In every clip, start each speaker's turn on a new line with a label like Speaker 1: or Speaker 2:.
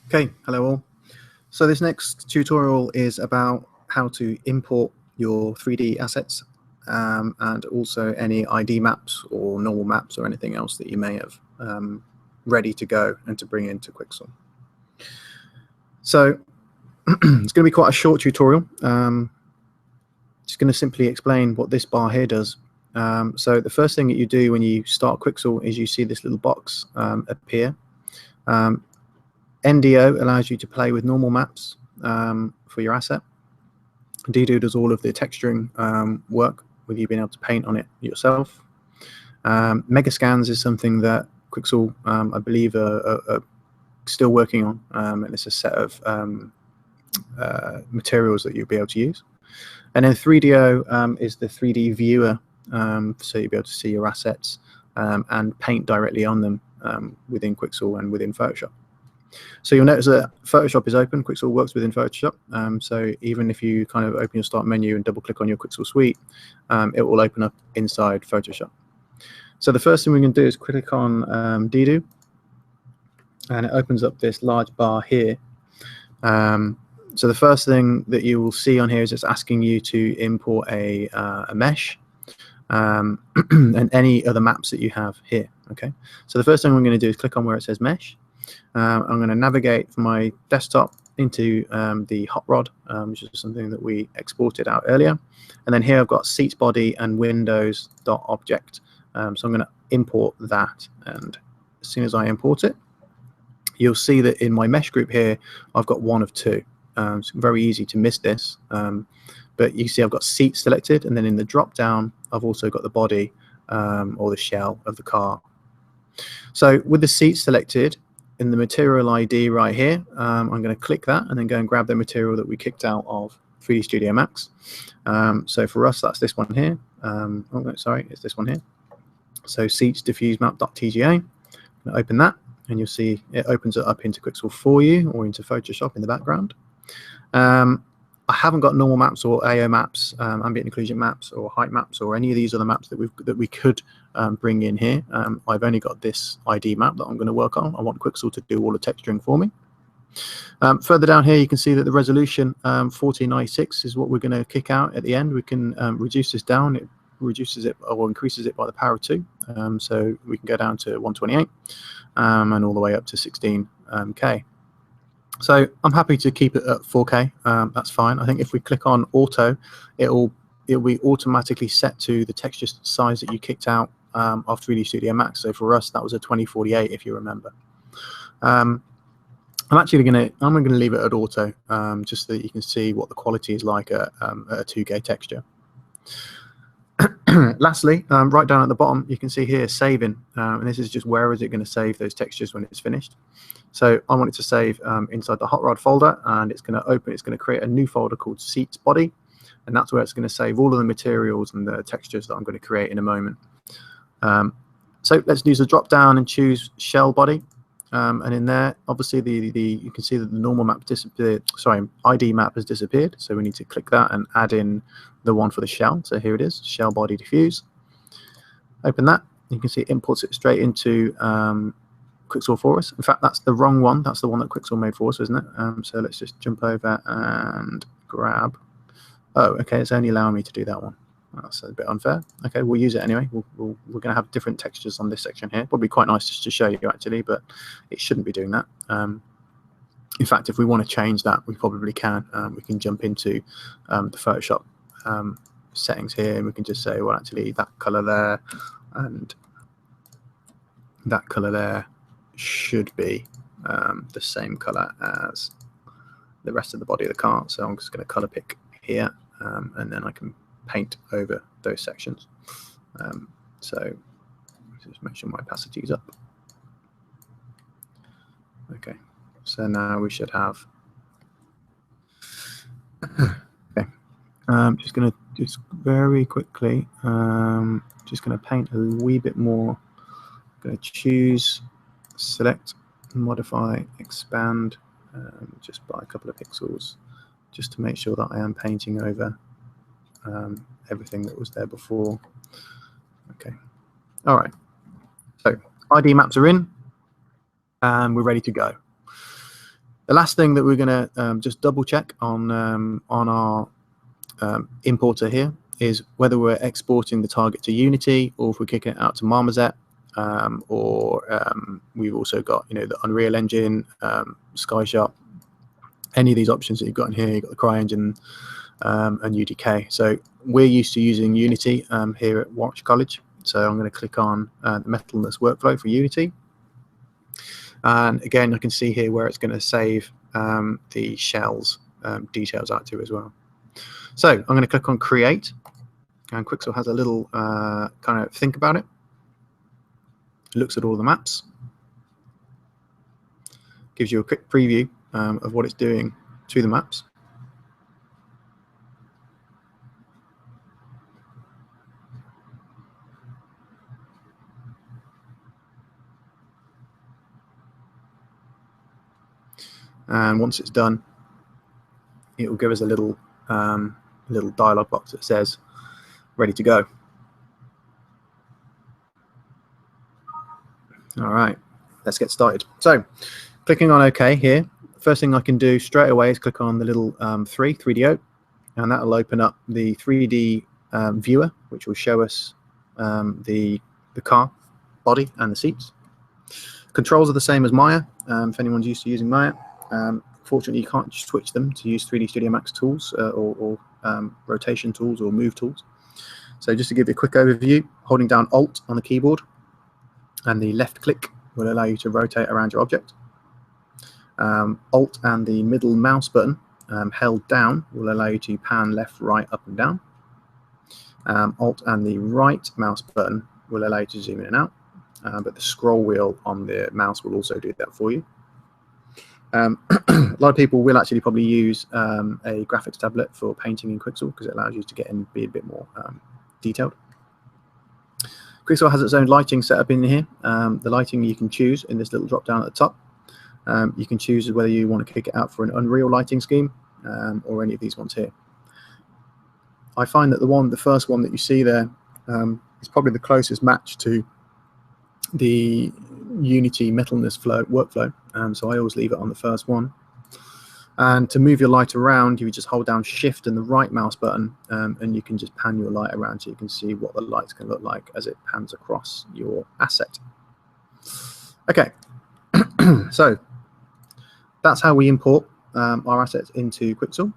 Speaker 1: Okay, hello all. So this next tutorial is about how to import your 3D assets and also any ID maps or normal maps or anything else that you may have ready to go and to bring into Quixel. So it's going to be quite a short tutorial. Just going to simply explain what this bar here does. So the first thing that you do when you start Quixel is you see this little box appear. NDO allows you to play with normal maps for your asset. DDO does all of the texturing work with you being able to paint on it yourself. Megascans is something that Quixel, I believe, are still working on, and it's a set of materials that you'll be able to use. And then 3DO is the 3D viewer, so you'll be able to see your assets and paint directly on them within Quixel and within Photoshop. So you'll notice that Photoshop is open. Quixel works within Photoshop. So even if you kind of open your start menu and double click on your Quixel suite, it will open up inside Photoshop. So the first thing we can do is click on DDO, and it opens up this large bar here. So the first thing that you will see on here is it's asking you to import a mesh and any other maps that you have here. Okay. So the first thing I'm going to do is click on where it says mesh. I'm going to navigate from my desktop into the hot rod, which is something that we exported out earlier. And then here I've got seats body and windows.object. So I'm going to import that. And as soon as I import it, you'll see that in my mesh group here, I've got one of two. It's very easy to miss this. But you see I've got seat selected. And then in the drop down, I've also got the body or the shell of the car. So with the seat selected, in the material ID right here, I'm going to click that and then go and grab the material that we kicked out of 3D Studio Max. So for us, that's this one here. Oh, no, sorry, it's this one here. So seats diffuse map.tga. I'm going to open that, and you'll see it opens it up into Quixel for you or into Photoshop in the background. I haven't got normal maps or AO maps, ambient occlusion maps or height maps or any of these other maps that we could bring in here. I've only got this ID map that I'm going to work on. I want Quixel to do all the texturing for me. Further down here, you can see that the resolution 1496 is what we're going to kick out at the end. We can reduce this down. It reduces it or increases it by the power of 2. So we can go down to 128 and all the way up to 16K. So I'm happy to keep it at 4K. That's fine. I think if we click on auto, it'll be automatically set to the texture size that you kicked out of 3D Studio Max. So for us, that was a 2048, if you remember. I'm gonna leave it at auto, just so that you can see what the quality is like at a 2K texture. Lastly, right down at the bottom, you can see here saving, and this is just where is it going to save those textures when it's finished. So I want it to save inside the hot rod folder, and it's going to open. It's going to create a new folder called seats body, and that's where it's going to save all of the materials and the textures that I'm going to create in a moment. So let's use the drop down and choose shell body, and in there, obviously you can see that the normal map disappeared. Sorry, ID map has disappeared. So we need to click that and add in the one for the shell. So here it is, shell body diffuse. Open that. You can see it imports it straight into Quixel for us. In fact, that's the wrong one. That's the one that Quixel made for us, isn't it? So let's just jump over and grab. Oh, okay, it's only allowing me to do that one. That's a bit unfair. Okay, we'll use it anyway. We're going to have different textures on this section here. Probably quite nice just to show you actually, but it shouldn't be doing that. In fact, if we want to change that, we probably can. We can jump into the Photoshop settings here, and we can just say, well, actually, that color there and that color there should be the same color as the rest of the body of the car. So I'm just going to color pick here, and then I can paint over those sections. So just make sure my opacity is up. Okay, so now we should have. Okay, just very quickly, just going to paint a wee bit more. I'm going to choose, select, modify, expand, just by a couple of pixels, just to make sure that I am painting over everything that was there before. Okay, all right. So ID maps are in, and we're ready to go. The last thing that we're going to just double check on our importer here is whether we're exporting the target to Unity or if we're kicking it out to Marmoset, or we've also got the Unreal Engine, SkySharp, any of these options that you've got in here. You've got the CryEngine and UDK. So we're used to using Unity here at Warwickshire College. So I'm going to click on the Metalness workflow for Unity. And again, I can see here where it's going to save the shells details out to as well. So I'm going to click on Create, and Quixel has a little kind of think about it. It looks at all the maps, gives you a quick preview of what it's doing to the maps. And once it's done, it will give us a little dialog box that says ready to go. All right, let's get started. So clicking on OK here, first thing I can do straight away is click on the little 3DO, and that will open up the 3D viewer, which will show us the car body and the seats. Controls are the same as Maya, if anyone's used to using Maya. Fortunately, you can't switch them to use 3D Studio Max tools or rotation tools or move tools. So just to give you a quick overview, holding down Alt on the keyboard and the left click will allow you to rotate around your object. Alt and the middle mouse button held down will allow you to pan left, right, up and down. Alt and the right mouse button will allow you to zoom in and out, but the scroll wheel on the mouse will also do that for you. A lot of people will actually probably use a graphics tablet for painting in Quixel because it allows you to get in and be a bit more detailed. Quixel has its own lighting setup in here. The lighting you can choose in this little drop down at the top. You can choose whether you want to kick it out for an Unreal lighting scheme or any of these ones here. I find that the first one that you see there is probably the closest match to the Unity Metalness workflow, so I always leave it on the first one. And to move your light around, you just hold down Shift and the right mouse button, and you can just pan your light around so you can see what the lights can look like as it pans across your asset. Okay, so that's how we import our assets into Quixel.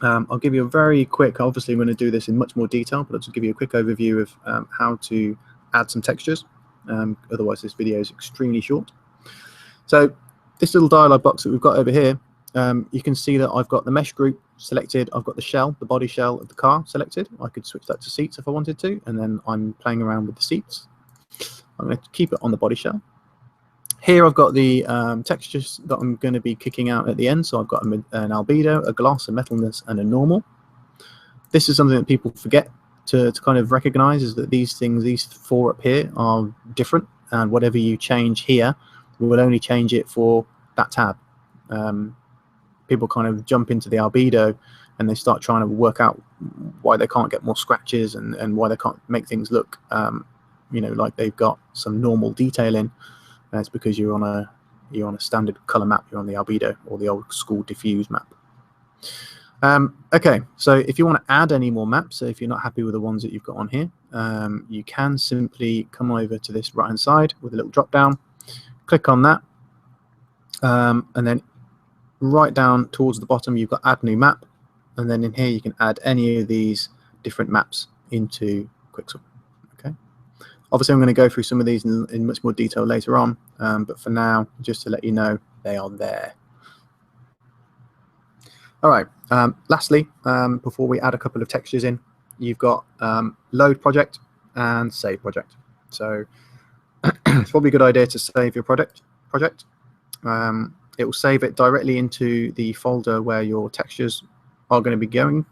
Speaker 1: I'll give you a very quick, obviously I'm going to do this in much more detail, but I'll just give you a quick overview of how to add some textures. Otherwise this video is extremely short. So this little dialog box that we've got over here, you can see that I've got the mesh group selected. I've got the shell, the body shell of the car selected. I could switch that to seats if I wanted to, and then I'm playing around with the seats. I'm going to keep it on the body shell. Here I've got the textures that I'm going to be kicking out at the end. So I've got an albedo, a gloss, a metalness, and a normal. This is something that people forget to kind of recognize, is that these things, these four up here, are different, and whatever you change here, we will only change it for that tab. People kind of jump into the albedo and they start trying to work out why they can't get more scratches and why they can't make things look like they've got some normal detail in. That's because you're on a standard color map. You're on the albedo or the old school diffuse map. Okay, so if you want to add any more maps, so if you're not happy with the ones that you've got on here, you can simply come over to this right hand side with a little drop down, click on that, and then right down towards the bottom you've got add new map, and then in here you can add any of these different maps into Quixel. Okay, obviously I'm going to go through some of these in much more detail later on, but for now, just to let you know, they are there. All right, lastly, before we add a couple of textures in, you've got load project and save project. So it's probably a good idea to save your project. It will save it directly into the folder where your textures are going to be going,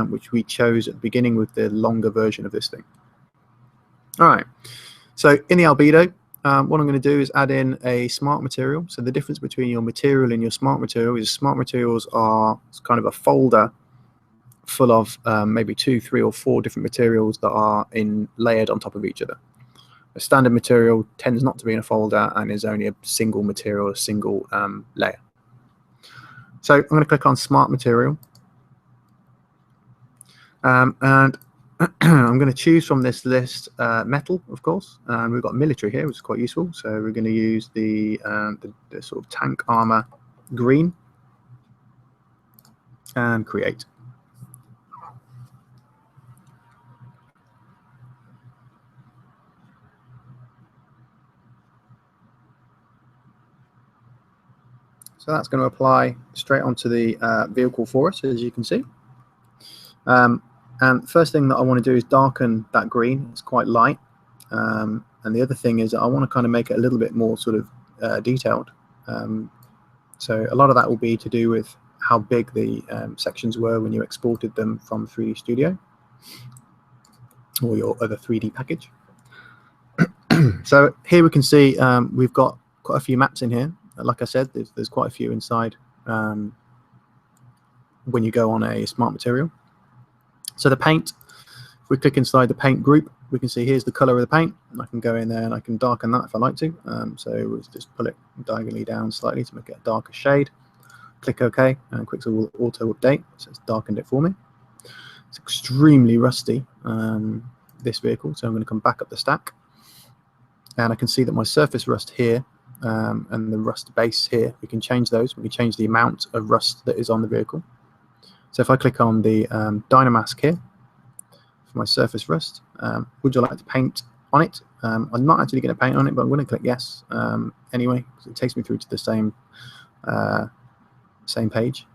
Speaker 1: which we chose at the beginning with the longer version of this thing. All right, so in the albedo, what I'm going to do is add in a smart material. So the difference between your material and your smart material is smart materials are kind of a folder full of maybe 2, 3, or 4 different materials that are layered on top of each other. A standard material tends not to be in a folder and is only a single material, a single layer. So I'm going to click on Smart Material. And I'm going to choose from this list metal, of course. And we've got military here, which is quite useful. So we're going to use the sort of tank armor green and create. So that's going to apply straight onto the vehicle for us, as you can see. And the first thing that I want to do is darken that green. It's quite light. And the other thing is that I want to kind of make it a little bit more sort of detailed. So a lot of that will be to do with how big the sections were when you exported them from 3D Studio or your other 3D package. So here we can see we've got quite a few maps in here. Like I said, there's quite a few inside when you go on a smart material. So the paint, if we click inside the paint group, we can see here's the color of the paint. And I can go in there and I can darken that if I like to. So we'll just pull it diagonally down slightly to make it a darker shade. Click OK, and Quixel will auto update. So it's darkened it for me. It's extremely rusty, this vehicle. So I'm going to come back up the stack. And I can see that my surface rust here and the rust base here, we can change those. We can change the amount of rust that is on the vehicle. So if I click on the Dynamask here for my surface rust, would you like to paint on it? I'm not actually going to paint on it, but I'm going to click yes anyway, because it takes me through to the same page.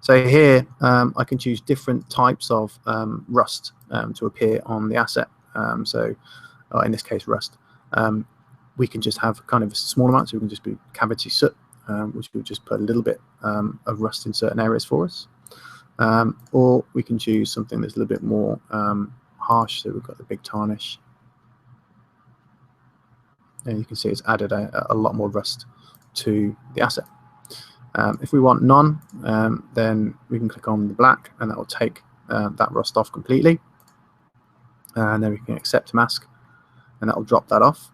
Speaker 1: So here I can choose different types of rust to appear on the asset. So in this case, rust. We can just have kind of a small amount, so we can just be cavity soot, which will just put a little bit of rust in certain areas for us. Or we can choose something that's a little bit more harsh, so we've got the big tarnish. And you can see it's added a lot more rust to the asset. If we want none, then we can click on the black, and that will take that rust off completely. And then we can accept mask, and that will drop that off.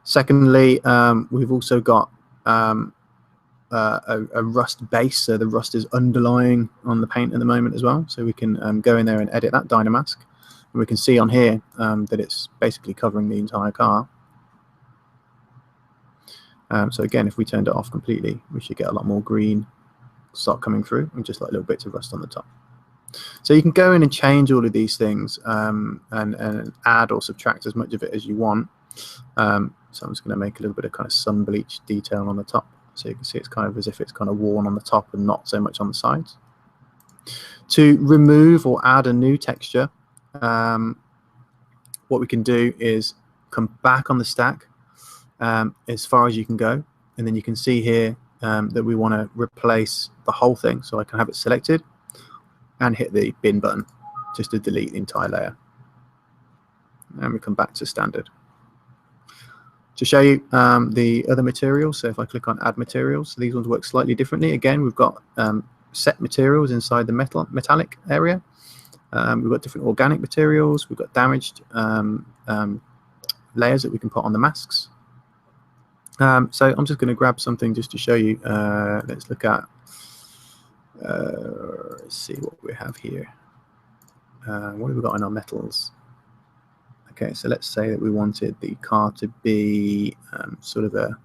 Speaker 1: Secondly, we've also got a rust base, so the rust is underlying on the paint at the moment as well. So we can go in there and edit that Dynamask, and we can see on here that it's basically covering the entire car. So again, if we turned it off completely, we should get a lot more green start coming through, and just like little bits of rust on the top. So you can go in and change all of these things and add or subtract as much of it as you want. So I'm just going to make a little bit of kind of sun bleach detail on the top. So you can see it's kind of as if it's kind of worn on the top and not so much on the sides. To remove or add a new texture, what we can do is come back on the stack as far as you can go. And then you can see here that we want to replace the whole thing. So I can have it selected and hit the bin button just to delete the entire layer. And we come back to standard. To show you the other materials, so if I click on add materials, so these ones work slightly differently. Again, we've got set materials inside the metallic area. We've got different organic materials. We've got damaged layers that we can put on the masks. So I'm just going to grab something just to show you. Let's look at, let's see what we have here. What have we got in our metals? Okay, so let's say that we wanted the car to be sort of a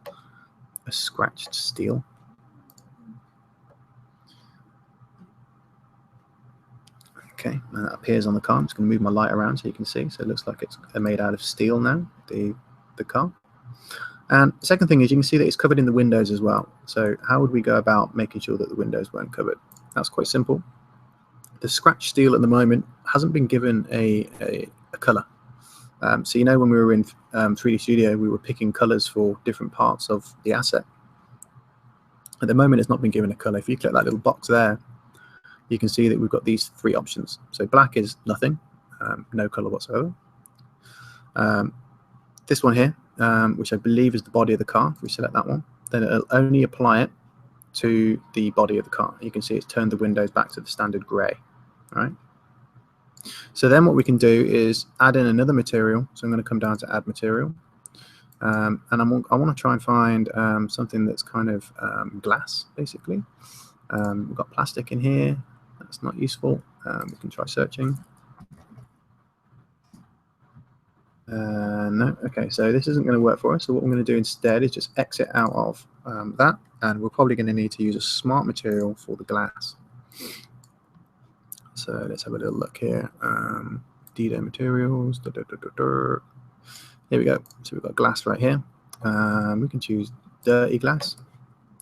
Speaker 1: scratched steel. Okay, and that appears on the car. I'm just going to move my light around so you can see. So it looks like it's made out of steel now, the car. And the second thing is you can see that it's covered in the windows as well. So how would we go about making sure that the windows weren't covered? That's quite simple. The scratch steel at the moment hasn't been given a color. So you know when we were in 3D Studio, we were picking colors for different parts of the asset. At the moment, it's not been given a color. If you click that little box there, you can see that we've got these three options. So black is nothing, no color whatsoever. This one here, which I believe is the body of the car, if we select that one, then it'll only apply it to the body of the car. You can see it's turned the windows back to the standard gray. All right. So then what we can do is add in another material. So I'm going to come down to add material. And I want to try and find something that's kind of glass, basically. We've got plastic in here. That's not useful. We can try searching. No, okay, so this isn't going to work for us. So what we're going to do instead is just exit out of that, and we're probably going to need to use a smart material for the glass. So let's have a little look here. D-Day materials. Here we go. So we've got glass right here. We can choose dirty glass,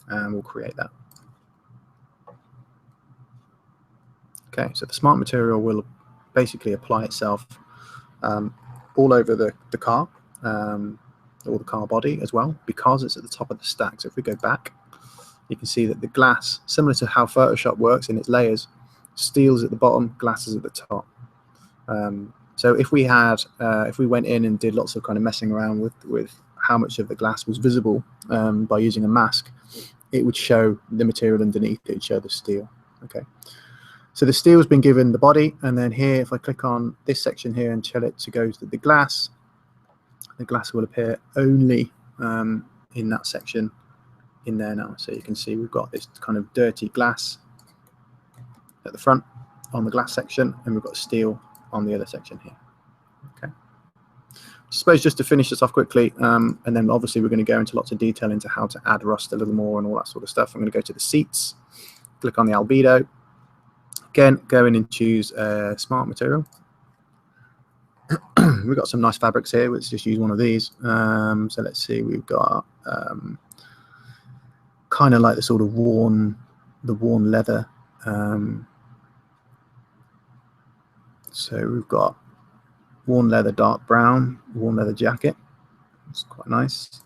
Speaker 1: and we'll create that. Okay, so the smart material will basically apply itself all over the car, or the car body as well, because it's at the top of the stack. So if we go back, you can see that the glass, similar to how Photoshop works in its layers, steel is at the bottom, glass is at the top. So if we went in and did lots of kind of messing around with how much of the glass was visible by using a mask, it would show the material underneath it, would show the steel. Okay. So the steel has been given the body, and then here, if I click on this section here and tell it to go to the glass will appear only in that section in there now. So you can see we've got this kind of dirty glass at the front on the glass section, and we've got steel on the other section here. Okay. I suppose just to finish this off quickly, and then obviously we're going to go into lots of detail into how to add rust a little more and all that sort of stuff. I'm going to go to the seats, click on the albedo. Again, go in and choose smart material. We've got some nice fabrics here. Let's just use one of these. So let's see, we've got kind of like the sort of worn leather. So we've got worn leather, dark brown, worn leather jacket. It's quite nice.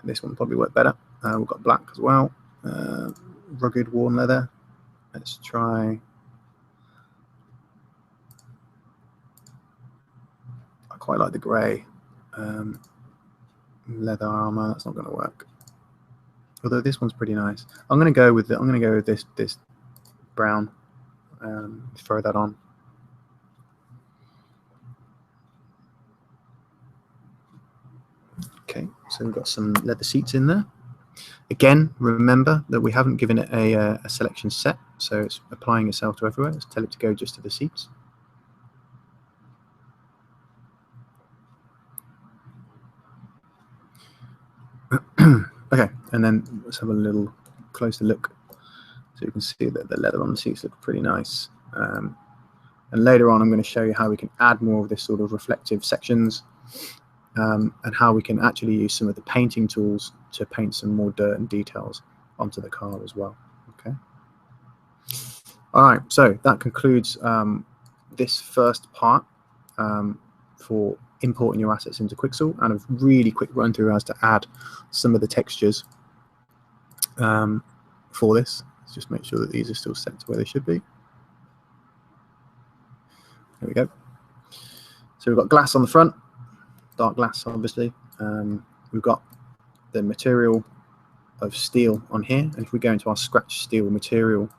Speaker 1: This one will probably work better. We've got black as well. Rugged worn leather. Let's try. I quite like the grey leather armor. That's not going to work. Although this one's pretty nice. I'm going to go with this brown. Throw that on. Okay, so we've got some leather seats in there. Again, remember that we haven't given it a selection set, so it's applying itself to everywhere. Let's tell it to go just to the seats. Okay, and then let's have a little closer look. So you can see that the leather on the seats look pretty nice. And later on, I'm going to show you how we can add more of this sort of reflective sections, and how we can actually use some of the painting tools to paint some more dirt and details onto the car as well. Okay. All right, so that concludes this first part for importing your assets into Quixel, and a really quick run through as to add some of the textures for this. Let's just make sure that these are still set to where they should be. There we go. So we've got glass on the front, dark glass obviously. We've got the material of steel on here, and if we go into our scratch steel material,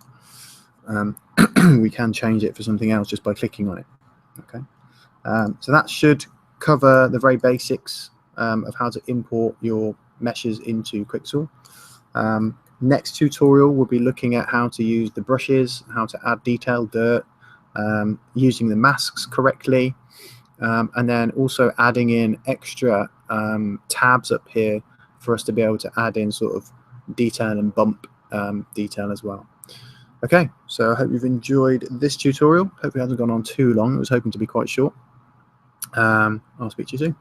Speaker 1: we can change it for something else just by clicking on it. Okay. So that should cover the very basics of how to import your meshes into Quixel. Next tutorial, we'll be looking at how to use the brushes, how to add detailed dirt, using the masks correctly, and then also adding in extra tabs up here for us to be able to add in sort of detail and bump detail as well. Okay, so I hope you've enjoyed this tutorial. Hope it hasn't gone on too long. I was hoping to be quite short. I'll speak to you soon.